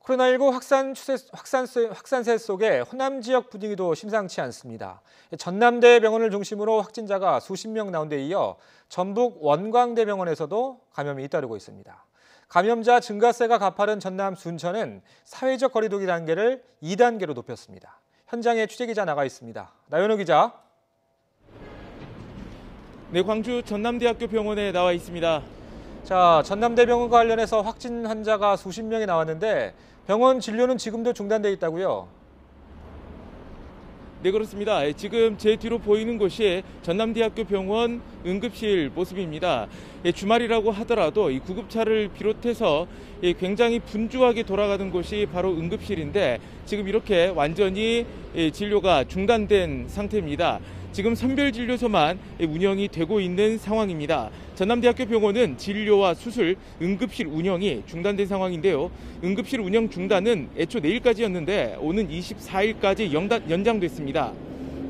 코로나19 확산세 속에 호남 지역 분위기도 심상치 않습니다. 전남대병원을 중심으로 확진자가 수십 명 나온 데 이어 전북 원광대병원에서도 감염이 잇따르고 있습니다. 감염자 증가세가 가파른 전남 순천은 사회적 거리두기 단계를 2단계로 높였습니다. 현장에 취재기자 나가 있습니다. 나연호 기자. 네, 광주 전남대학교 병원에 나와 있습니다. 자, 전남대병원과 관련해서 확진 환자가 수십 명이 나왔는데 병원 진료는 지금도 중단돼 있다고요? 네, 그렇습니다. 지금 제 뒤로 보이는 곳이 전남대학교 병원 응급실 모습입니다. 주말이라고 하더라도 이 구급차를 비롯해서 굉장히 분주하게 돌아가는 곳이 바로 응급실인데 지금 이렇게 완전히 진료가 중단된 상태입니다. 지금 선별진료소만 운영이 되고 있는 상황입니다. 전남대학교 병원은 진료와 수술, 응급실 운영이 중단된 상황인데요. 응급실 운영 중단은 애초 내일까지였는데 오는 24일까지 연장됐습니다.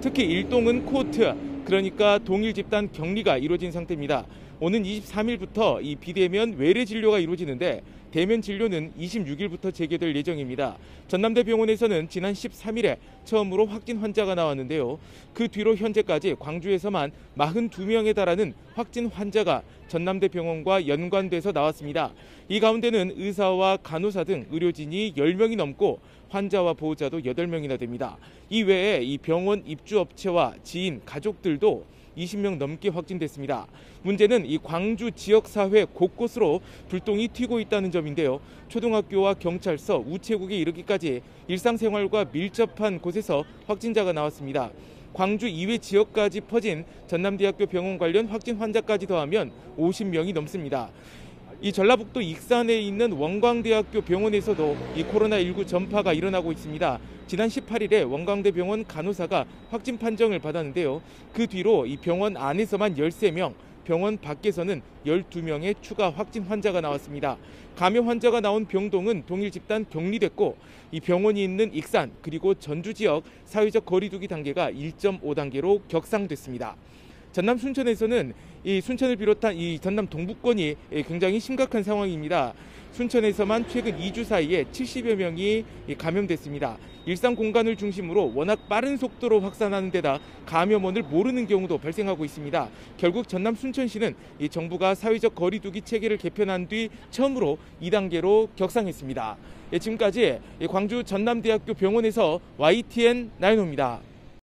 특히 일동은 코호트, 그러니까 동일 집단 격리가 이루어진 상태입니다. 오는 23일부터 이 비대면 외래 진료가 이루어지는데 대면 진료는 26일부터 재개될 예정입니다. 전남대병원에서는 지난 13일에 처음으로 확진 환자가 나왔는데요. 그 뒤로 현재까지 광주에서만 42명에 달하는 확진 환자가 전남대병원과 연관돼서 나왔습니다. 이 가운데는 의사와 간호사 등 의료진이 10명이 넘고 환자와 보호자도 8명이나 됩니다. 이 외에 이 병원 입주업체와 지인, 가족들도 20명 넘게 확진됐습니다. 문제는 이 광주 지역사회 곳곳으로 불똥이 튀고 있다는 점인데요. 초등학교와 경찰서, 우체국에 이르기까지 일상생활과 밀접한 곳에서 확진자가 나왔습니다. 광주 이외 지역까지 퍼진 전남대학교 병원 관련 확진 환자까지 더하면 50명이 넘습니다. 이 전라북도 익산에 있는 원광대학교 병원에서도 이 코로나19 전파가 일어나고 있습니다. 지난 18일에 원광대 병원 간호사가 확진 판정을 받았는데요. 그 뒤로 이 병원 안에서만 13명, 병원 밖에서는 12명의 추가 확진 환자가 나왔습니다. 감염 환자가 나온 병동은 동일 집단 격리됐고 이 병원이 있는 익산 그리고 전주 지역 사회적 거리두기 단계가 1.5단계로 격상됐습니다. 전남 순천에서는 이 순천을 비롯한 이 전남 동부권이 굉장히 심각한 상황입니다. 순천에서만 최근 2주 사이에 70여 명이 감염됐습니다. 일상 공간을 중심으로 워낙 빠른 속도로 확산하는 데다 감염원을 모르는 경우도 발생하고 있습니다. 결국 전남 순천시는 이 정부가 사회적 거리두기 체계를 개편한 뒤 처음으로 2단계로 격상했습니다. 지금까지 광주 전남대학교 병원에서 YTN 나연호입니다.